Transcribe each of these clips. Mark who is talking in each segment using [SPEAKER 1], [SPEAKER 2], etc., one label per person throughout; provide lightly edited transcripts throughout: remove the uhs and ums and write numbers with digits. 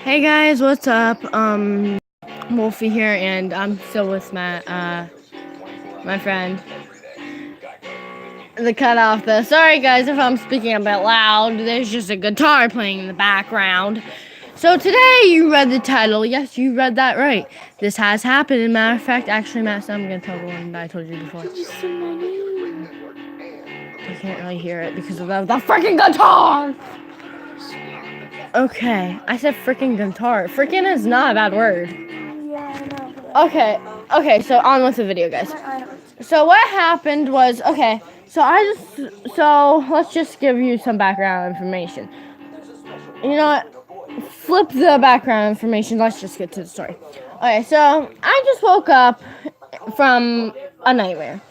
[SPEAKER 1] Hey guys, what's up? Wolfie here, and I'm still with Matt, my friend. The cutoff, though. Sorry guys if I'm speaking a bit loud. There's just a guitar playing in the background. So today you read the title. Yes, you read that right. This has happened. As a matter of fact, actually, Matt, I'm gonna tell the one that I told you before. I can't really hear it because of the freaking guitar. Okay, I said freaking guitar. Freaking is not a bad word. Okay, so on with the video, guys. So what happened was, so let's just give you some background information. You know what? Flip the background information. Let's just get to the story. Okay, so I just woke up from a nightmare.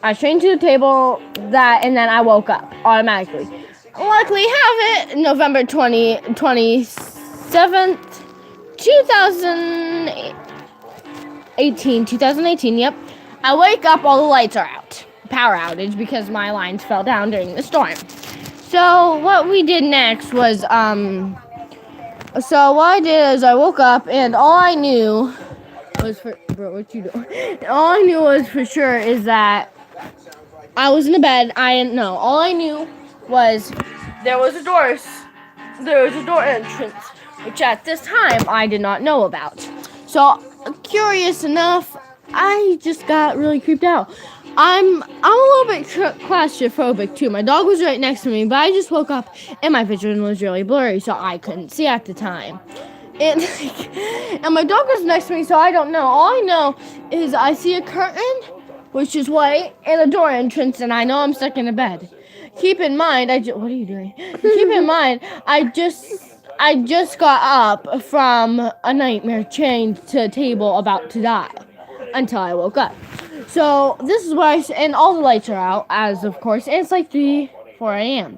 [SPEAKER 1] I trained to the table and then I woke up automatically. Luckily, have it November 27th, 2018, yep. I wake up, all the lights are out. Power outage because my lines fell down during the storm. So what we did next was, so what I did is I woke up and all I knew was bro, what you doing? All I knew was for sure is that I was in the bed. I didn't know. All I knew was there was a door entrance, which at this time I did not know about. So, curious enough, I just got really creeped out. I'm a little bit claustrophobic too. My dog was right next to me, but I just woke up and my vision was really blurry, so I couldn't see at the time. And my dog was next to me, so I don't know. All I know is I see a curtain, which is white, and a door entrance, and I know I'm stuck in a bed. Keep in mind, what are you doing? Keep in mind, I just got up from a nightmare chained to a table about to die until I woke up. So this is why, and all the lights are out, as of course, and it's like 4 a.m.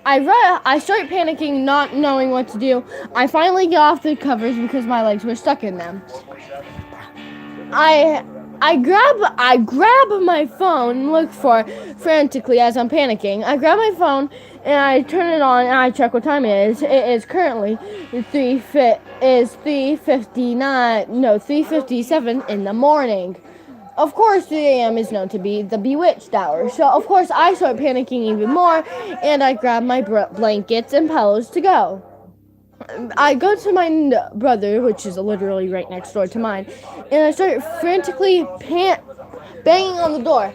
[SPEAKER 1] I start panicking, not knowing what to do. I finally get off the covers because my legs were stuck in them. I grab my phone, look for frantically as I'm panicking. I grab my phone and I turn it on and I check what time it is. It is currently 3:57 in the morning. Of course, 3 a.m. is known to be the bewitched hour. So, of course, I start panicking even more and I grab my blankets and pillows to go. I go to my brother, which is literally right next door to mine, and I start frantically banging on the door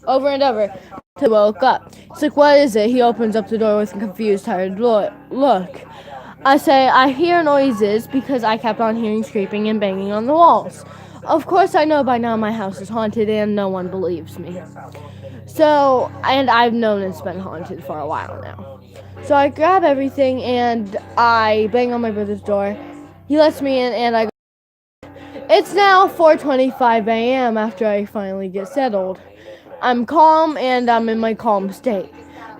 [SPEAKER 1] over and over till he woke up. It's like, what is it? He opens up the door with a confused, tired look. I say, I hear noises because I kept on hearing scraping and banging on the walls. Of course, I know by now my house is haunted and no one believes me. So, and I've known it's been haunted for a while now. So I grab everything and I bang on my brother's door. He lets me in and I go. It's now 4:25 a.m. after I finally get settled. I'm calm and I'm in my calm state.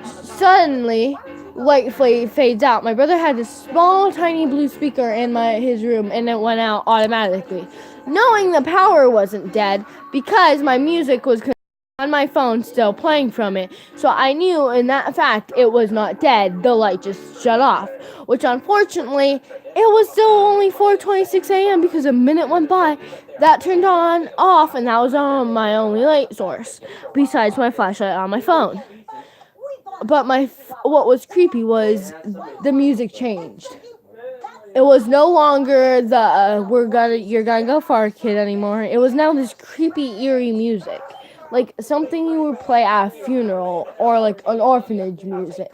[SPEAKER 1] Suddenly, light fades out. My brother had this small, tiny blue speaker in his room and it went out automatically. Knowing the power wasn't dead because my music was on my phone still playing from it, so I knew in that fact it was not dead. The light just shut off, which unfortunately it was still only 4:26 a.m. because a minute went by. That turned off, and that was my only light source besides my flashlight on my phone. But what was creepy was the music changed. It was no longer the you're gonna go far kid anymore. It was now this creepy, eerie music. Like something you would play at a funeral, or like an orphanage music,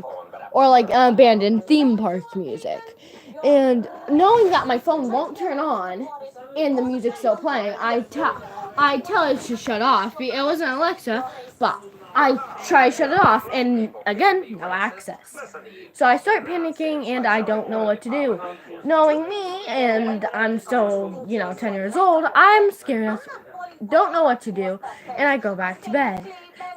[SPEAKER 1] or like an abandoned theme park music. And knowing that my phone won't turn on and the music's still playing, I tell it to shut off. It wasn't Alexa, but I try to shut it off, and again, no access. So I start panicking, and I don't know what to do. Knowing me, and I'm still, 10 years old, I'm scared. Don't know what to do, and I go back to bed,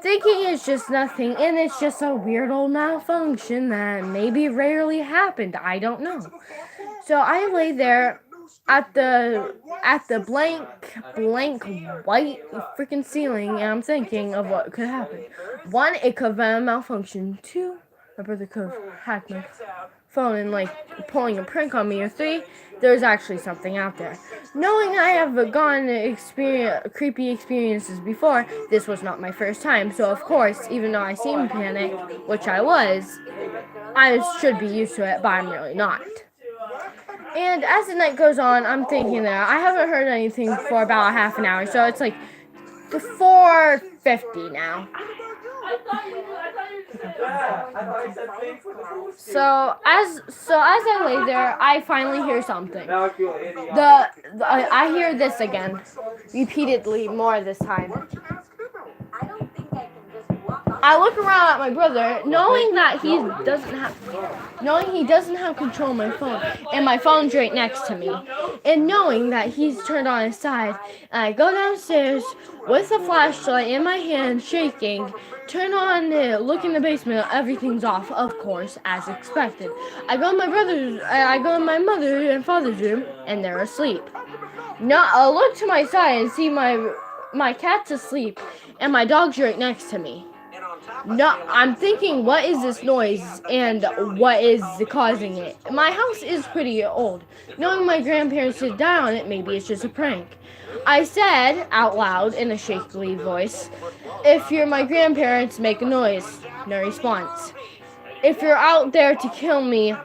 [SPEAKER 1] thinking it's just nothing, and it's just a weird old malfunction that maybe rarely happened. I don't know. So I lay there at the blank white freaking ceiling, and I'm thinking of what could happen. One, it could have been a malfunction. Two, my brother could have hacked my phone and like pulling a prank on me, or 3, there's actually something out there. Knowing I have gone creepy experiences before, this was not my first time. So of course, even though I seemed panicked, which I was, I should be used to it, but I'm really not. And as the night goes on, I'm thinking that I haven't heard anything for about half an hour, so it's like 4:50 now. So as I lay there, I finally hear something. I hear this again, repeatedly more this time. I look around at my brother, knowing he doesn't have control of my phone, and my phone's right next to me, and knowing that he's turned on his side, and I go downstairs with a flashlight in my hand, shaking, turn on it, look in the basement, everything's off, of course, as expected. I go in my mother and father's room, and they're asleep. I look to my side and see my cat's asleep, and my dog's right next to me. No, I'm thinking, what is this noise and what is causing it? My house is pretty old. Knowing my grandparents did die on it, maybe it's just a prank. I said out loud in a shakily voice, "If you're my grandparents, make a noise." No response. "If you're out there to kill me,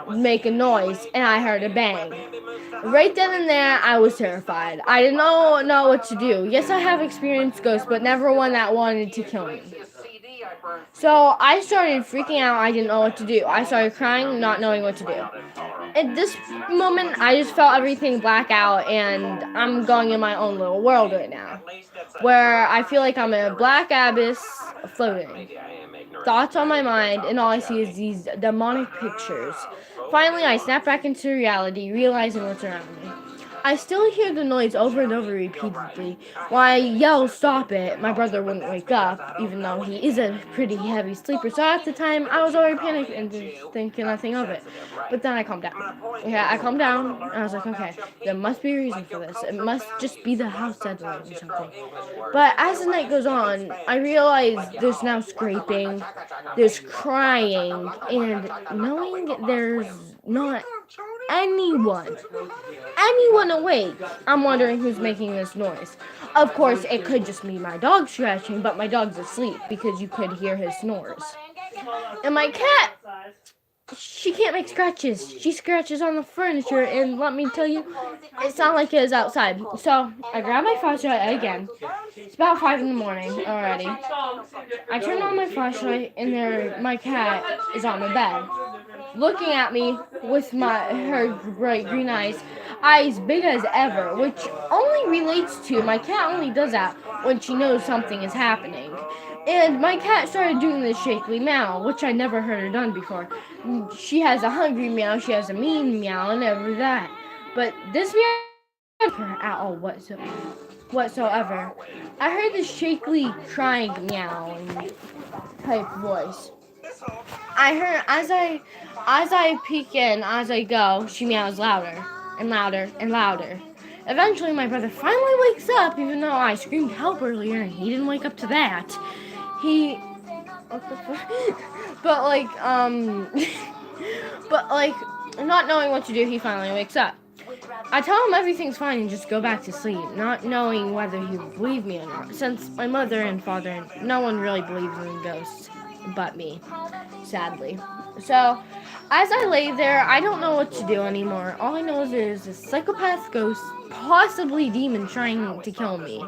[SPEAKER 1] make a noise." And I heard a bang. Right then and there, I was terrified. I didn't know what to do. Yes, I have experienced ghosts, but never one that wanted to kill me. So I started freaking out. I didn't know what to do. I started crying, not knowing what to do. At this moment, I just felt everything black out, and I'm going in my own little world right now, where I feel like I'm in a black abyss floating. Thoughts on my mind, and all I see is these demonic pictures. Finally, I snap back into reality, realizing what's around me. I still hear the noise over and over repeatedly. While I yell, "Stop it," my brother wouldn't wake up, even though he is a pretty heavy sleeper. So at the time, I was already panicked and just thinking nothing of it. But then I calmed down. Yeah, I calmed down, and I was like, okay, there must be a reason for this. It must just be the house settling or something. But as the night goes on, I realize there's now scraping, there's crying, and knowing there's not anyone awake, I'm wondering who's making this noise. Of course, it could just be my dog scratching, but my dog's asleep because you could hear his snores. And my cat, she can't make scratches. She scratches on the furniture, and let me tell you, it sounds like it is outside. So I grab my flashlight again. It's about 5 in the morning already. I turn on my flashlight, and my cat is on the bed, looking at me with her bright green eyes big as ever, which only relates to my cat only does that when she knows something is happening. And my cat started doing this shakily meow, which I never heard her done before. She has a hungry meow, she has a mean meow, and every that. But this meow didn't her at all whatsoever. I heard this shakily crying meow type voice. I heard as I peek in, as I go, she meows louder and louder and louder. Eventually, my brother finally wakes up, even though I screamed help earlier, and he didn't wake up to that. What the fuck? but not knowing what to do, he finally wakes up. I tell him everything's fine and just go back to sleep, not knowing whether he would believe me or not, since my mother and father, no one really believes in ghosts but me, sadly. So, as I lay there, I don't know what to do anymore. All I know is there's a psychopath ghost, possibly demon, trying to kill me.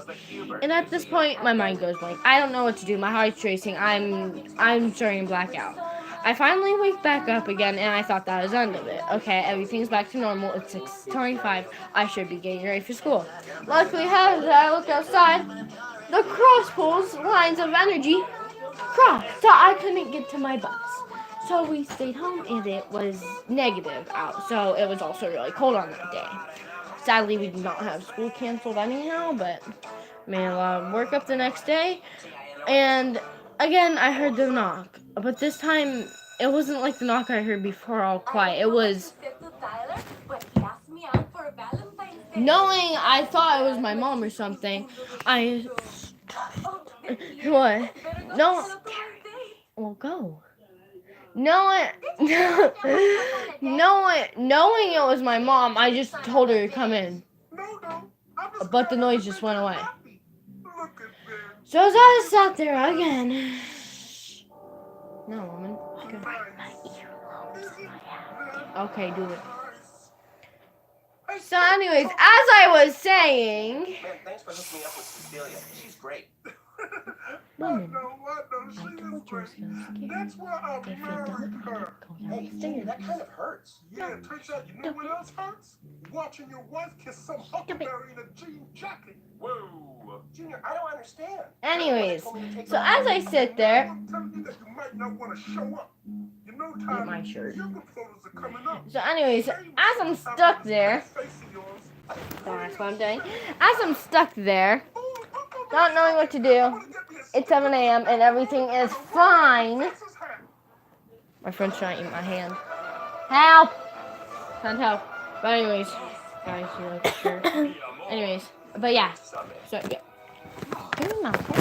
[SPEAKER 1] And at this point, my mind goes blank. I don't know what to do. My heart's racing. I'm starting to black out. I finally wake back up again, and I thought that was the end of it. Okay, everything's back to normal. It's 6:25. I should be getting ready for school. Luckily, as I look outside, the cross poles, lines of energy, crossed, so I couldn't get to my bus. So we stayed home, and it was negative out, so it was also really cold on that day. Sadly, we did not have school canceled anyhow, but made a lot of work up the next day. And again, I heard the knock, but this time it wasn't like the knock I heard before, all quiet. It was knowing I thought it was my mom or something. What? No. Well, go. knowing it was my mom, I just told her to come in. But the noise just went away. So as I sat there again. No, woman. Okay, do it. So anyways, as I was saying...
[SPEAKER 2] Man, thanks for hooking me up with Cecilia. She's great.
[SPEAKER 1] Woman,
[SPEAKER 3] I told you I was gonna scare you. That's why I
[SPEAKER 1] If you
[SPEAKER 3] married
[SPEAKER 1] don't,
[SPEAKER 3] her.
[SPEAKER 2] Hey, Finger, that kind of hurts.
[SPEAKER 3] Yeah, it turns out you know what else hurts? Watching your wife kiss some huckleberry in a jean jacket.
[SPEAKER 2] Whoa. Junior, I don't understand.
[SPEAKER 1] Anyways, so as I sit there...
[SPEAKER 3] I'm telling you that you might not want to show up. You know,
[SPEAKER 1] Eat
[SPEAKER 3] Tommy,
[SPEAKER 1] my shirt.
[SPEAKER 3] younger photos are coming up.
[SPEAKER 1] So anyways, as I'm stuck there... That's what I'm doing. As I'm stuck there, not knowing what to do, it's 7 a.m. and everything is fine. My friend's trying to eat my hand. Help! Can't help. But anyways, guys, you like sure. Anyways, but yeah. So yeah. Give me my phone.